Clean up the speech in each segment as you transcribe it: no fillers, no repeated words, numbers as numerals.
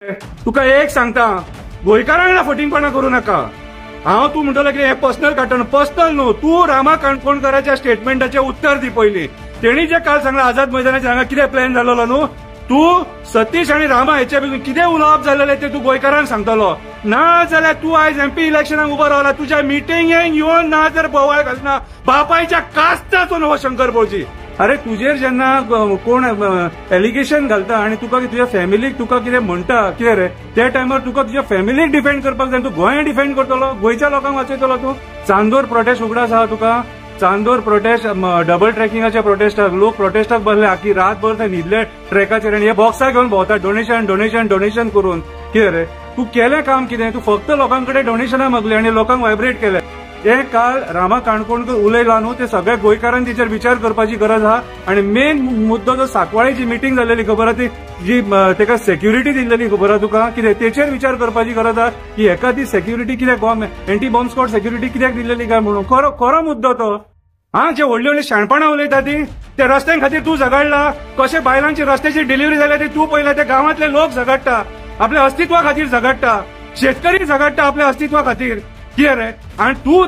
तुका एक सांगता, गोंयकारांना फटींगपणा करू नका. हांव तूं म्हणटलो की हे पर्सनल काडटा, पर्सनल न्हू. तूं रामा काणकोणकाराच्या स्टेटमेंटाचे उत्तर दी पयलीं. तेणी जे काल सांगला आझाद मैदानाचेर हांगा कितें प्लॅन जाल्लो न्हू, तूं सतीश आनी रामा हेचे भितर कितें उलोवप जाल्लें ते तूं गोंयकारांक सांगतलो. ना जाल्यार तूं आयज MP इलेक्शनाक उबो रावला, तुज्या मिटिंगेक येवन ना जर बोवाळ घालना बापायच्या कास्ताचो न्हू शंकर भोजी. अरे तुजेर जेन्ना कोण एलिगेशन घालता आनी तुका तुज्या फॅमिलीक तुका कितें म्हणटा कितें रे, त्या टायमार तुका तुज्या फॅमिलीक डिफेंड करपाक जाय. तूं गोंय डिफेंड करतलो, गोंयच्या लोकांक वाचयतलो तूं. चांदोर प्रोटेस्ट उगडास आहा तुका. चांदोर प्रोटेस्ट डबल ट्रॅकिंगाच्या प्रोटेस्टाक लोक प्रोटेस्टाक बसले, आखी रातभर थंय न्हिदले ट्रॅकाचेर आनी हे बॉक्सां घेवन भोंवता डोनेशन डोनेशन डोनेशन करून. कितें रे तूं केलें काम कितें? तूं फक्त लोकांकडे डोनेशनां मागली आनी लोकांक वायब्रेट केलें. हे काल रामा काणकोणकर उलयला न्हू, ते सगळ्या गोंयकारांनी तेचेर विचार करपाची गरज आहा. आनी मेन मुद्दो जो सांकवाळेची मिटींग जाल्लेली खबर आहा, ती जी तेका सेक्युरिटी दिल्लेली खबर आहा तुका, कितें तेचेर विचार करपाची गरज आहा की हेका ती सेक्युरिटी कित्याक एंटी बॉम्ब स्क्वॉड सेक्युरिटी कित्याक दिल्लेली काय म्हणून. खरो मुद्दो तो. जे व्हडली व्हडली शाणपणां उलयता ती, त्या रस्त्यां खातीर तूं झगडला. कशे बायलांची रस्त्याची डिलिव्हरी जाल्या ती तूं पळयला. त्या गांवांतले लोक झगडटा, आपल्या अस्तित्वा खातीर झगडटा. शेतकरी झगडटा आपल्या अस्तित्वा खातीर. कितें रे, आनी तूं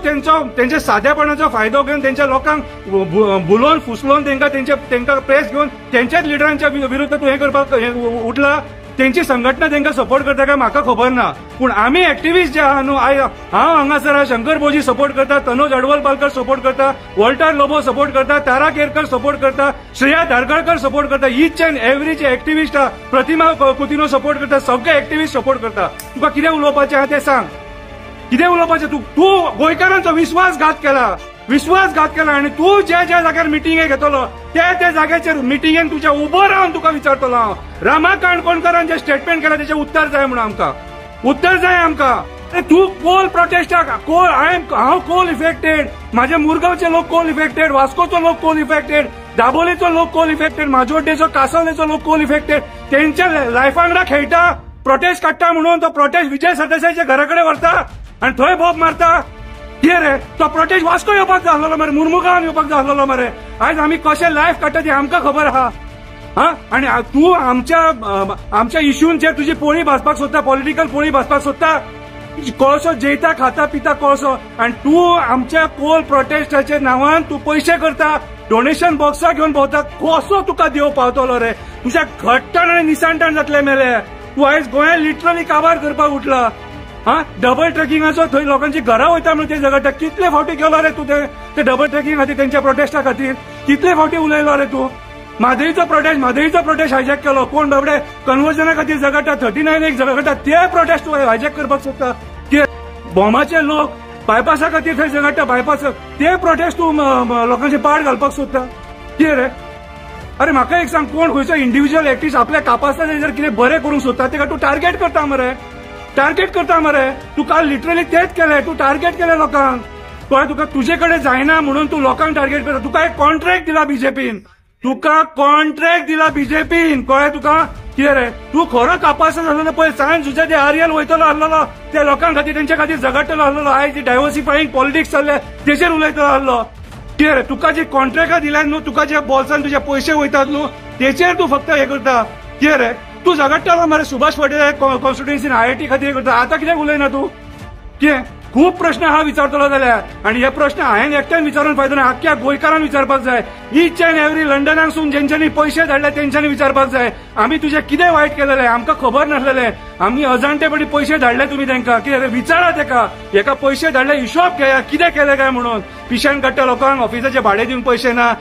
तेंच्या सादेपणाचो फायदो घेवन तेंच्या लोकांक बुलोवन फुसलोवन तेंकां प्रेस घेवन तेंच्याच लिडरांच्या विरुद्ध तूं हे करपाक उठला. तेंची संघटना तेंकां सपोर्ट करता काय म्हाका खबर ना, पूण आमी एक्टिव्हिस्ट जे आहा न्हू, हांव हांगासर शंकर भोजी सपोर्ट करता, तनोज अडवलपालकर सपोर्ट करता, वॉल्टर लोबो सपोर्ट करता, तारा केरकर सपोर्ट करता, श्रेया धारगळकर सपोर्ट करता, ईच अँड एव्हरी जे एक्टिव्हिस्ट आहा, प्रतिमा कुतिनो सपोर्ट करता, सगळे एक्टिव्हिस्ट सपोर्ट करता. तुका कितें उलोवपाचें आहा तें सांग. कितें उलोवपाचें? तूं गोंयकारांचो विश्वासघात केला आनी तूं ज्या जाग्यार मिटिंगेक घेतलो त्या जाग्याचेर मिटिंगेन तुज्या उबो रावन तुका विचारतलो हांव, रामा काणकोणकरान जे स्टेटमेंट केला तेचें उत्तर जाय म्हणून आमकां. उत्तर जाय आमकां. तूं कोल प्रोटेस्टाक हांव कोल इफेक्टेड, म्हाजे मुरगांवचे लोक कोल इफेक्टेड, वास्कोचो लोक कोल इफेक्टेड, दाबोलेचो लोक कोल इफेक्टेड, माजोड्डेचो कांसावलेचो लोक कोल इफेक्टेड. तेंच्या लायफा वांगडा खेळटा, प्रोटेस्ट काडटा म्हणून तो प्रोटेस्ट विजय सरदेसायच्या घरा कडेन व्हरता आनी थंय बॉब मारता. कितें रे, तो प्रोटेस्ट वास्को येवपाक जाय आसलो मरे, मुर्मुगांवान येवपाक जाय आसलो मरे. आयज आमी कशें लायफ काडटा ती आमकां खबर आहा. आनी तूं आमच्या इश्यूंचेर तुजी पोळी भाजपाक सोदता, पॉलिटिकल पोळी भाजपाक सोदता. कोळसो जेयता खाता पिता कोळसो, आनी तूं आमच्या कोल प्रोटेस्टाच्या नांवान तूं पयशे करता, डोनेशन बॉक्सां घेवन भोंवता. कसो तुका देव पावतलो रे? तुज्या घट्टण आनी निसांटण जातले मेले. तूं आयज गोंयांत लिटरली काबार करपाक उठला. डबल ट्रॅकिंगाचो थंय लोकांची घरां वयता म्हणून ते झगडटा. कितले फावटी गेलो रे तूं ते डबल ट्रॅकिंग खातीर, तेंच्या प्रोटेस्टा खातीर कितले फावटी उलयलो रे तूं? म्हादईचो प्रोटेस्ट हायजॅक केलो. कोण बाबडे कन्वर्जना खातीर झगडटा, 39 झगडटा, ते प्रोटेस्ट तूं हायजॅक करपाक सोदता. बॉम्बाचे लोक बायपासा खातीर थंय झगडटा, बायपास ते प्रोटेस्ट तूं लोकांचे पाड घालपाक सोदता. कितें रे? अरे म्हाका एक सांग, कोण खंयचो इंडिव्हिज्युअल एक्टिव्हिस्ट आपल्या कापासाचेर जर कितें बरें करूंक सोदता तेका तूं टार्गेट करता मरे. तूं काल लिटरली तेच केलें, तूं टार्गेट केलें लोकांक. तुका तुजे कडेन जायना म्हणून तूं लोकांक टार्गेट करता. तुका एक कॉन्ट्रॅक्ट दिला बीजेपीन, कळ्ळें तुका? कितें रे, तूं खरो कापास जाल्लो पळय, सांज तुज्या ते आर्यल वयतलो आसलो, त्या लोकां खातीर तेंच्या खातीर झगडटलो आसलो. आयज डायवर्सिफायींग पॉलिटिक्स चल्ले तेचेर उलयतलो आसलो. कितें रे, तुका जी कॉन्ट्रॅक्टां दिल्यात न्हू, तुका जे बॉल्सान तुजे पयशे वयतात न्हू, तेचेर तूं फक्त हे करता. कितें रे, तूं झगडटालो मरे सुभाष फडे कॉन्स्टिट्युएन्सीन IIT खातीर करता. आतां कित्याक उलयना तूं? कितें? खूब प्रश्न हा विचारतलो जाल्यार, आनी हे प्रश्न हांवें एकट्यान विचारून फायदो ना, आख्ख्या गोंयकारांक विचारपाक जाय. ईच अँड एव्हरी लंडनासून जेंच्यांनी पयशे धाडले तेंच्यांनी विचारपाक जाय, आमी तुजें कितें वायट केलेलें आमकां खबर नासलेलें, आमी अजाणटेपणी पयशे धाडले तुमी तांकां. कितें रे, विचारा तेका, हेका पयशे धाडले, हिशोब घेया कितें केलें काय म्हणून. पिशेण काडटा लोकांक, ऑफिसाचे भाडे दिवन पयशे ना.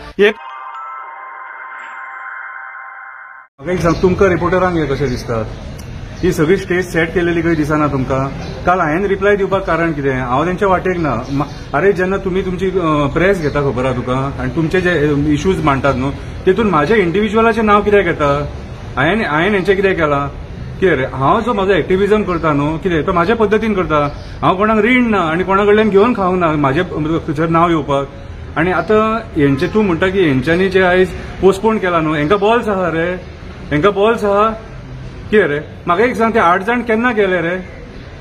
म्हाका एक सांग, तुमकां रिपोर्टरांक हे कशें दिसतात? ही सगळी स्टेज सेट केलेली काही दिसना तुमकां? काल हांवें रिप्लाय दिवपाक कारण कितें? हांव तेंच्या वाटेक ना. अरे जेन्ना तुमी तुमची प्रेस घेता खबर आहा तुका, आनी तुमचे जे इश्यूज मांडटात न्हू, तेतून म्हाज्या इंडिव्हिज्युअलाचें नांव कित्याक येता? हांवें हेंचें कितें केलां? कितें रे, हांव जो म्हाजो एक्टिव्हिजम करता न्हू, कितें तो म्हाज्या पद्दतीन करता. हांव कोणाक रीण ना आनी कोणा कडल्यान घेवन खावंक ना म्हाजे थंयसर नांव येवपाक. आनी आतां हेंचे तूं म्हणटा की हेंच्यांनी जे आयज पोस्टपोन केला न्हू, हेंकां बॉल्स आहा रे, हेंकां बॉल्स आहा. कितें रे, म्हाका एक सांग, ते 8 जाण केन्ना गेले रे?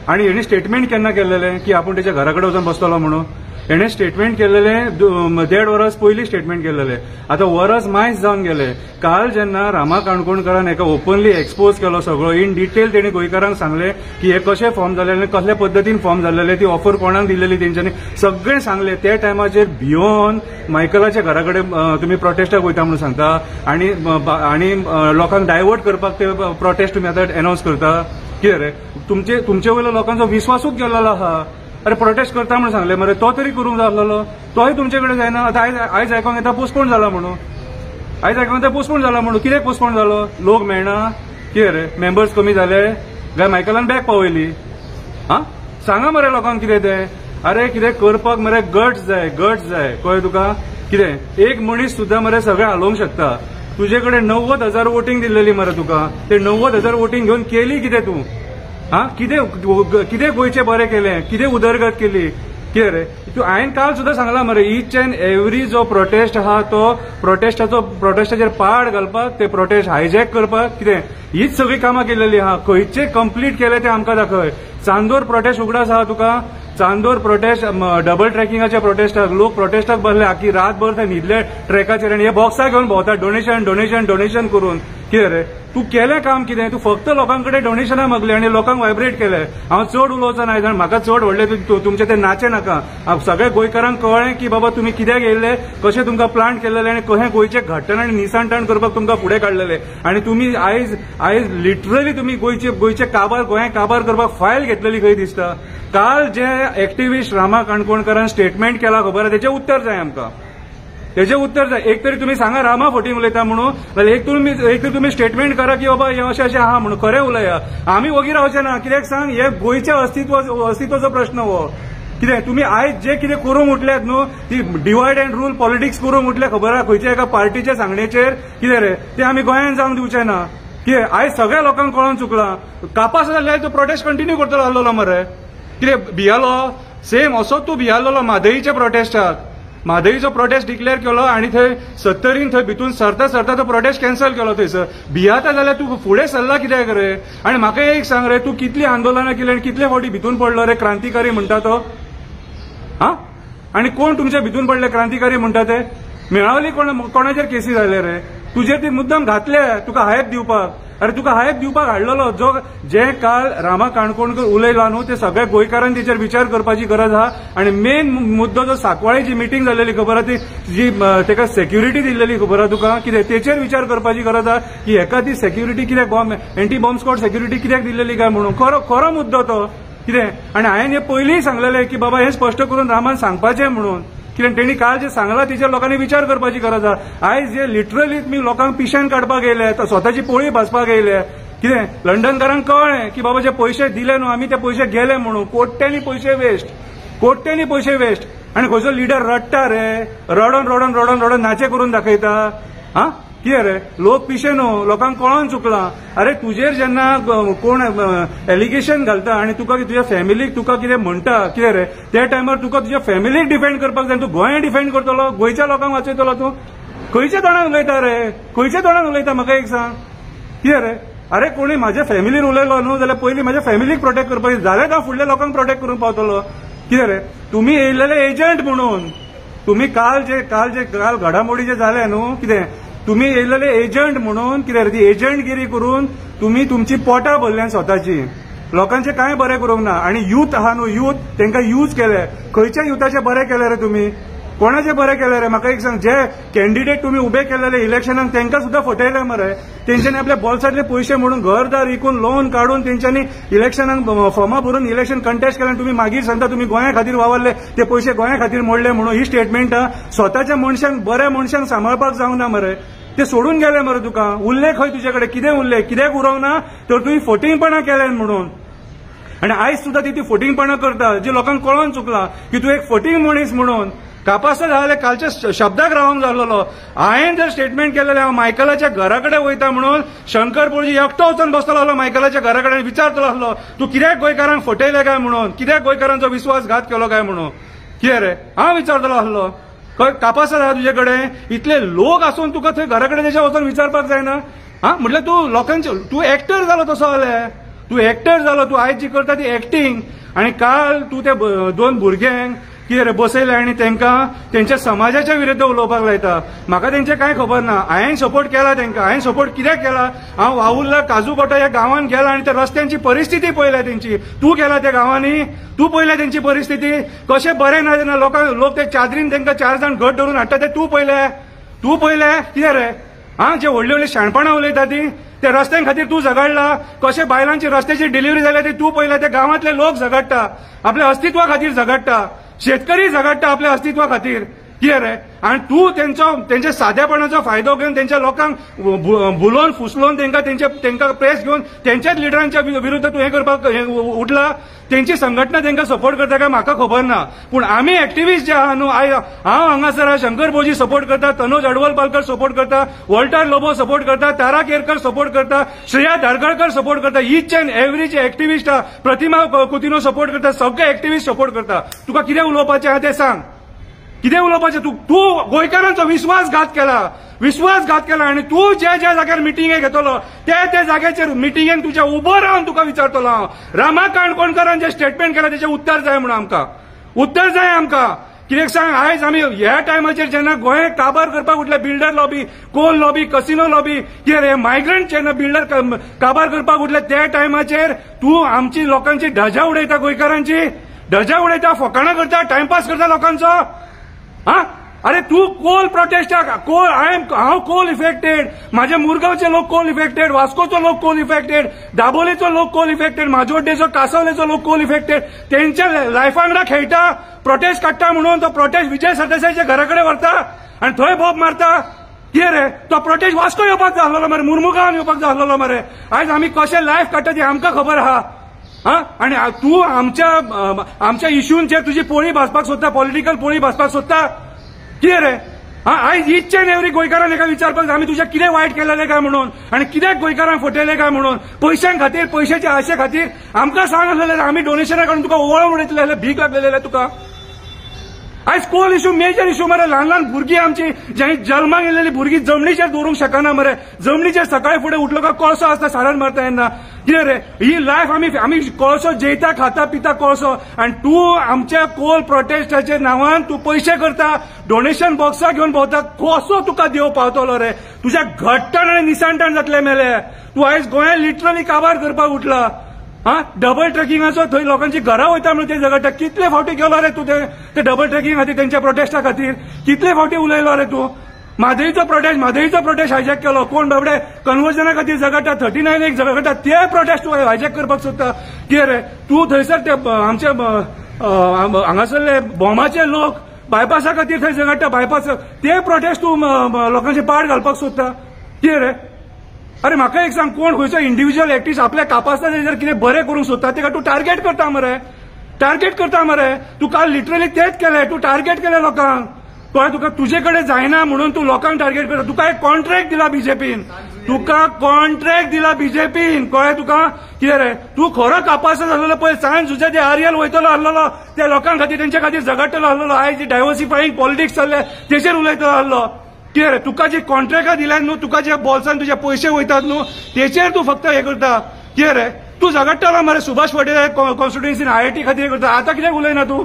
आनी हेणी स्टेटमेंट केन्ना केलेलें की आपूण तेच्या घरा कडेन वचून बसतलो म्हणून? एणे स्टेटमेंट केलेले 1.5 वर्स पयलीं स्टेटमेंट केलेले. आता वर्स मायज जावन गेले. काल जेन्ना रामा काणकोणकरान एका ओपनली एक्सपोज केलो सगळो इन डिटेल तेणी गोंयकारांक सांगले की हे कशे फॉर्म जालेले आनी कसल्या पद्दतीन फॉर्म जालेले, ती ऑफर कोणाक दिलेली तेंच्यांनी सगळें सांगले. त्या टायमाचेर भियोन मायकलाच्या घरा कडेन तुमी प्रोटेस्टाक वयता म्हणून सांगता आनी लोकांक डायवर्ट करपाक ते प्रोटेस्ट तुमी आतां अनाउन्स करता. कितें रे तुमचे वयलो लोकांचो विश्वासूच गेल्लो आहा. अरे प्रोटेस्ट करता म्हणून सांगले मरे, तो तरी करूंक जाय आसलो. तोय तुमचे कडेन जायना. आतां आयज आयकोंक येता पोस्टपोन जाला म्हणून. आयज आयकोंक येता पोस्टपोन जाला म्हणून. कित्याक पोस्टपोन जालो? लोक मेळना. कितें रे मेंबर्स कमी जाले काय मायकलान बॅग पावयली? सांगा मरे लोकांक कितें तें. अरे कितें करपाक मरे गट्स जाय कळ्ळें तुका. कितें एक मनीस सुद्दां मरे सगळें हालोवंक शकता. तुजे कडेन 90,000 वोटींग दिल्लेली मरे तुका. ते 90,000 वोटींग घेवन केली कितें तूं? कितें गोंयचे बरें केलें, कितें उदरगत केली. कितें रे तू हांवें काल सुद्दां सांगला मरे, ईच अँड एव्हरी जो प्रोटेस्ट आहा तो प्रोटेस्टाचेर पाड घालपाक, ते प्रोटेस्ट हायजॅक करपाक कितें हीच सगळी कामां केलेली आहा. खंयचे कंप्लीट केले ते आमकां दाखय. चांदोर प्रोटेस्ट उगडास आहा तुका. चांदोर प्रोटेस्ट डबल ट्रॅकिंगाच्या प्रोटेस्टाक लोक प्रोटेस्टाक बसले आखी रातभर ते न्हिदले ट्रॅकाचेर आनी हे बॉक्सां घेवन भोंवता डोनेशन करून. कितें रे तूं केलें काम कितें? तूं फक्त लोकांकडे डोनेशनां मागली आनी लोकांक वायब्रेट केले. हांव चड उलोवचो ना जाण म्हाका चड व्हडले तुमचे ते नाचे नाका. सगळ्या गोंयकारांक कळ्ळें की बाबा तुमी कित्याक येयल्ले, कशें तुमकां प्लांट केलेले आनी कशें गोंयचे घट्टण आनी निसाणटाण करपाक तुमकां फुडें काडलेले. आनी तुमी आयज लिटरली तुमी गोंयचे गोंय काबार करपाक फायल घेतलेली खंय दिसता. काल जे एक्टिव्हिस्ट रामा काणकोणकरान स्टेटमेंट केला खबर आहा तेचें उत्तर जाय आमकां. तेजें उत्तर जाय. एक तरी तुमी सांगा रामा फोटींग उलयता म्हणून, जाल्यार एक तरी तुमी स्टेटमेंट करा की बाबा हे अशें आहा म्हणून खरें उलया. आमी वोगी रावचे ना. कित्याक सांग, हे गोंयच्या अस्तित्वाचो प्रश्न हो. कितें तुमी आयज जे कितें करूंक उठल्यात न्हू, ती डिवायड अँड रूल पॉलिटिक्स करूंक उठल्या खबर आहा खंयच्या एका पार्टीच्या सांगणेचेर. कितें रे ते आमी गोंयांत जावंक दिवचे ना. कितें आयज सगळ्या लोकांक कळोन चुकलां. कापास जाल्यार तो प्रोटेस्ट कंटिन्यू करतलो आसलो मरे. कितें भियालो सेम असोच तूं भियालो म्हादईच्या प्रोटेस्टाक. म्हादईचो प्रोटेस्ट डिक्लेअर केलो आनी थंय 70 थंय भितून सरता तो प्रोटेस्ट कॅन्सल केलो. थंयसर भियाता जाल्यार तूं फुडें सरला कित्याक रे? आनी म्हाका एक सांग रे, तूं कितलीं आंदोलनां केली आनी कितले फावटी भितून पडलो रे क्रांतिकारी म्हणटा तो? आनी कोण तुमच्या भितून पडले क्रांतिकारी म्हणटा ते? मेळावली कोणाचेर केसी जाले रे? तुजेर ती मुद्दाम घातले तुका हायप दिवपाक. अरे तुका हायप दिवपाक हाडलेलो जे काल रामा काणकोणकर उलयला न्हू, ते सगळ्या गोंयकारांनी तेचेर विचार करपाची गरज आहा. आनी मेन मुद्दो जो सांकवाळे जी मिटींग जाल्लेली खबर आहा, ती जी तेका सेक्युरिटी दिल्लेली खबर आहा तुका, कितें तेचेर विचार करपाची गरज आहा की हेका ती सेक्युरिटी कित्याक एंटी बॉम्ब स्क्वॉड सेक्युरिटी कित्याक दिल्लेली काय म्हणून. खरो मुद्दो तो. कितें आनी हांवें हे पयलींय सांगलेलें की बाबा हें स्पश्ट करून रामान सांगपाचें म्हणून. कित्याक तेणी काल जे सांगला तेचेर लोकांनी विचार करपाची गरज आहा. आयज जे लिटरली तुमी लोकांक पिशेन काडपाक येयले, स्वताची पोळी भाजपाक येयले. कितें लंडनकारांक कळ्ळें की बाबा जे पयशे दिले न्हू आमी ते पयशे गेले म्हणून. कोट्यांनी पयशे वेस्ट. आनी खंयचो लिडर रडटा रे, रडोन नाचे करून दाखयता. कितें रे लोक पिशे न्हू, लोकांक कळोन चुकलां. अरे तुजेर जेन्ना कोण एलिगेशन घालता आनी तुका तुज्या फॅमिलीक तुका कितें म्हणटा, कितें रे त्या टायमार तुका तुज्या फॅमिलीक डिफेंड करपाक जाय. तूं गोंय डिफेंड करतलो, गोंयच्या लोकांक वाचयतलो तूं? खंयच्या तोंडान उलयता रे? खंयच्या तोंडान उलयता म्हाका एक सांग. कितें रे अरे कोणी म्हाज्या फॅमिलीन उलयलो न्हू जाल्यार पयलीं म्हाज्या फॅमिलीक प्रोटेक्ट करपाक जाल्यार हांव फुडल्या लोकांक प्रोटेक्ट करून पावतलो. कितें रे तुमी येयलेले एजंट म्हणून. तुमी काल घडामोडी जे जाले न्हू, कितें तुमी येयलेले एजंट म्हणून. कितें ती एजंटगिरी करून तुमी तुमची पोटां भरल्यान स्वताची. लोकांचे कांय बरें करूंक ना. आनी यूथ आहा न्हू, यूथ तांकां यूज केले. खंयच्या युथाचे बरें केले रे तुमी? कोणाचे बरें केले रे? म्हाका एक सांग. जे कॅन्डिडेट तुमी उबे केलेले इलेक्शनाक तांकां सुद्दां फटयले मरे. तेंच्यांनी आपल्या बॉल्सांतले पयशे म्हणून घरदार विकून लोन काडून तेंच्यांनी इलेक्शनाक फॉर्मां भरून इलेक्शन कंटेस्ट केलें. तुमी मागीर सांगता तुमी गोंया खातीर वावरले, ते पयशे गोंया खातीर मोडले म्हणून. ही स्टेटमेंट स्वताच्या मनशांक बऱ्या मनशांक सांबाळपाक जावंक ना मरे. ते सोडून गेले मरे तुका. उरले खंय तुजे कडेन? कितें उरले? कित्याक उरोवना? तर तुवें फटींगपणां केले म्हणून. आनी आयज सुद्दां ती फटींगपणां करता जी लोकांक कळोन चुकलां की तूं एक फटींग मनीस म्हणून. कापासा जाल्यार कालच्या शब्दाक रावंक जाल्लो. हांवें जर स्टेटमेंट केलेलें हांव मायकलाच्या घरा कडेन वयता म्हणून शंकर पळजी एकटो वचून बसतलो आसलो मायकलाच्या घरा कडेन, विचारतलो आसलो तूं कित्याक गोंयकारांक फटयले काय म्हणून, कित्याक गोंयकारांचो विश्वासघात केलो काय म्हणून. कितें रे हांव विचारतलो आसलो. कापासा जाय तुजे कडेन? इतले लोक आसून तुका थंय घरा कडेन तेच्या वचून विचारपाक जायना? म्हटल्यार तूं लोकांचे तूं एक्टर जालो तसो जाल्यार. तूं एक्टर जालो. तूं आयज जी करता ती एक्टिंग. आनी काल तूं त्या 2 भुरग्यांक कितें रे बसयले आनी तांकां तेंच्या समाजाच्या विरुद्ध उलोवपाक लायता. म्हाका तेंचे कांय खबर ना. हांवें सपोर्ट केला तांकां. हांवें सपोर्ट कित्याक केला? हांव वावुर्ला काजूकोटा ह्या गांवांत गेला आनी त्या रस्त्यांची परिस्थिती पळयल्या तेंची. तूं गेला त्या गांवांनी, तू पळयल्या तेंची परिस्थिती कशें बरें ना तेन्ना लोक ते चादरीन तांकां 4 जाण घट धरून हाडटा ते तूं पळयलें कितें रे? जे व्हडली व्हडली शाणपणां उलयता ती त्या रस्त्यां खातीर तूं झगडला. कशे बायलांची रस्त्याची डिलिव्हरी जाल्या ती तूं पळयल्या. त्या गांवांतले लोक झगडटा, आपल्या अस्तित्वा खातीर झगडटा, शेतकरी झगडटा आपल्या अस्तित्वा खातीर. कितें रे? आनी तूं तेंच्या सादेपणाचो फायदो घेवन तेंच्या लोकांक बुलोवन फुसलोवन तेंकां प्रेस घेवन तेंच्याच लिडरांच्या विरुद्ध तूं हें करपाक उठला. तेंची संघटना तेंकां सपोर्ट करता काय म्हाका खबर ना. पूण आमी एक्टिव्हिस्ट जे आहा न्हू, हांव हांगासर शंकर भोजी सपोर्ट करता, तनोज अडवलपालकर सपोर्ट करता, वॉल्टर लोबो सपोर्ट करता, तारा केरकर सपोर्ट करता, श्रेया धारगळकर सपोर्ट करता, ईच अँड एव्हरी जे एक्टिव्हिस्ट आहा, प्रतिमा कुतिनो सपोर्ट करता, सगळे एक्टिव्हिस्ट सपोर्ट करता. तुका कितें उलोवपाचें आहा तें सांग. कितें उलोवपाचें? तूं गोंयकारांचो विश्वासघात केला आनी तूं ज्या जाग्यार मिटिंगे घेतलो त्या जाग्याचेर मिटिंगेक तुज्या उबो रावन तुका विचारतलो हांव. रामा काणकोणकारान जें स्टेटमेंट केलां तेचें उत्तर जाय म्हणून आमकां कित्याक सांग. आयज आमी ह्या टायमाचेर जेन्ना गोंय काबार करपाक उठले, builder lobby, coal lobby, casino lobby, कितें रे मायग्रंट जेन्ना बिल्डर काबार करपाक उठले त्या टायमाचेर तूं आमची लोकांची धजा उडयता, गोंयकारांची धजा उडयता, फकाणां करता, टायमपास करता लोकांचो. अरे तू कोल प्रोटेस्टाक हांव कोल इफेक्टेड, म्हाजे मुरगांवचे लोक कोल इफेक्टेड, वास्कोचो लोक कोल इफेक्टेड, दाबोलेचो लोक कोल इफेक्टेड, म्हाजोड्डेचो कांसावलेचो लोक कोल इफेक्टेड. तेंच्या लायफा वांगडा खेळटा, प्रोटेस्ट काडटा म्हणून तो प्रोटेस्ट विजय सरदेसायच्या घरा कडेन व्हरता आनी थंय बोब मारता. कितें रे? तो प्रोटेस्ट वास्को येवपाक जाय आसलो मरे, मुर्मुगांवान येवपाक जाय आसलो मरे. आयज आमी कशें लायफ काडटा ती आमकां खबर आहा. आनी तूं आमच्या इश्यूंचेर तुजी पोळी भाजपाक सोदता, पॉलिटिकल पोळी भाजपाक सोदता. कितें रे? आयज ईच अँड एव्हरी गोंयकारान एका विचारपाक आमी तुजें कितें वायट केलेलें काय म्हणून आनी कित्याक गोंयकारांक फटयलें काय म्हणून. पयशां खातीर, पयशांच्या आशे खातीर आमकां सांग आसलेलें आमी डोनेशनां काडून तुका ओवळून उडयतले जाल्यार भीक लागलेले तुका. आयज कोल इश्यू मेजर इश्यू मरे. ल्हान भुरगीं आमची जें जल्माक येयलेलीं भुरगीं जमनीचेर दवरूंक शकना मरे. जमनीचेर सकाळी फुडें उठलो काय कोळसो आसता सारण मारता तेन्ना. कितें रे? ही लायफ आमी कोळसो जेयता, खाता पिता कोळसो आनी तूं आमच्या कोल प्रोटेस्टाच्या नांवान तूं पयशे करता, डोनेशन बॉक्सां घेवन भोंवता. कसो तुका देव पावतलो रे? तुज्या घट्टण आनी निसाणटण जातले मेले. तूं आयज गोंयांत लिटरली काबार करपाक उठला. डबल ट्रेकिंगाचो थंय लोकांची घरां वयता म्हणून ते झगडटा. कितले फावटी गेलो रे तूं ते डबल ट्रेकिंग खातीर, तेंच्या प्रोटेस्टा खातीर कितले फावटी उलयलो रे तूं? म्हादईचो प्रोटेस्ट हायजॅक केलो. कोण बाबडे कन्वर्जना खातीर झगडटा, 39 एक झगडटा, ते प्रोटेस्ट तूं हायजॅक करपाक सोदता. कितें रे? तूं थंयसर ते आमचे हांगासरले बोमाचे लोक बायपासा खातीर थंय झगडटा, बायपास ते प्रोटेस्ट तूं लोकांचे पाड घालपाक सोदता. कितें रे? अरे म्हाका एक सांग, कोण खंयचो इंडिव्हिज्युअल एक्टिव्हिस्ट आपल्या कापासता जर कितें बरें करूंक सोदता तेका तूं टार्गेट करता मरे. तूं काल लिटरली तेच केलें. तूं टार्गेट केलें लोकांक. कळ्ळें तुका? तुजे कडेन जायना म्हणून तूं लोकांक टार्गेट करता. तुका एक कॉन्ट्रॅक्ट दिला बीजेपीन. कळ्ळें तुका? कितें रे? तूं खरो कापासत आसलेलो पळय, सांज सुद्दां ते आर्यल वयतलो आसलेलो, त्या लोकां खातीर तेंच्या खातीर झगडटलो आसलेलो. आयज डायवर्सिफायींग पॉलिटिक्स चल्ले तेचेर उलयतलो आसलो. कितें रे? तुका जे कॉन्ट्रॅक्टां दिल्यात न्हू, तुका जे बॉल्सान तुजे पयशे वयतात न्हू, तेचेर तूं फक्त हें करता. कितें रे? तूं झगडटलो मरे सुभाष फर्टिलायझर कॉन्स्टिट्युएन्सीन IIT खातीर करता. आतां कित्याक उलयना तूं?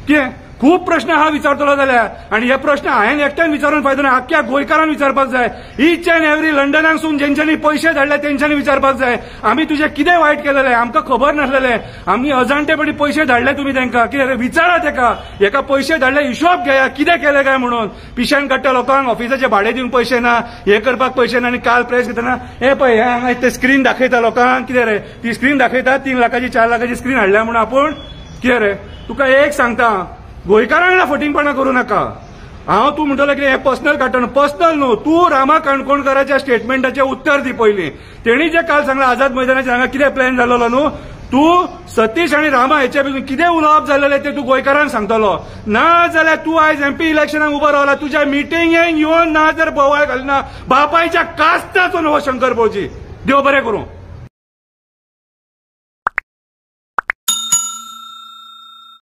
कितें? खूब प्रश्न हा विचारतलो जाल्यार, आनी हे प्रश्न हांवें एकट्यान विचारून फायदो ना, आख्ख्या गोंयकारांक विचारपाक जाय. ईच अँड एव्हरी लंडनाकसून जेंच्यांनी पयशे धाडले तेंच्यांनी विचारपाक जाय. आमी तुजें कितें वायट केलेलें आमकां खबर नासलेलें. आमी अजाणटेपणी पयशे धाडले तुमी तांकां. कितें रे? विचारा तेका. हेका पयशे धाडले, हिशोब घेया कितें केलें काय म्हणून. पिशान काडटा लोकांक, ऑफिसाचे भाडे दिवंक पयशे ना, हे करपाक पयशे ना. आनी काल प्रेस घेतना हे पळय हांगा ते स्क्रीन दाखयता लोकांक. कितें रे? ती स्क्रीन दाखयता 3 लाखाची 4 लाखाची स्क्रीन हाडल्या म्हणून आपूण. कितें रे? तुका एक सांगता, गोंयकारांक फटिंगपणां करूं नाका. तूं म्हणटलो की हे पर्सनल काडटा. पर्सनल न्हू, तूं रामा काणकोणकाराच्या स्टेटमेंटाचें उत्तर दी पयलीं. तेणी जे काल सांगलां आझाद मैदानाचेर हांगा कितें प्लॅन जाल्लो न्हू, तूं सतीश आनी रामा हेच्या भितर कितें उलोवप जाल्लेलें तें तूं गोंयकारांक सांगतलो. ना जाल्यार तूं आयज MP इलेक्शनाक उबो रावला, तुज्या मिटिंगेक येवन ना जर बोवाळ घालिना, बापायच्या कास्ताचो न्हू हो शंकर भोजी. देव बरें करूं.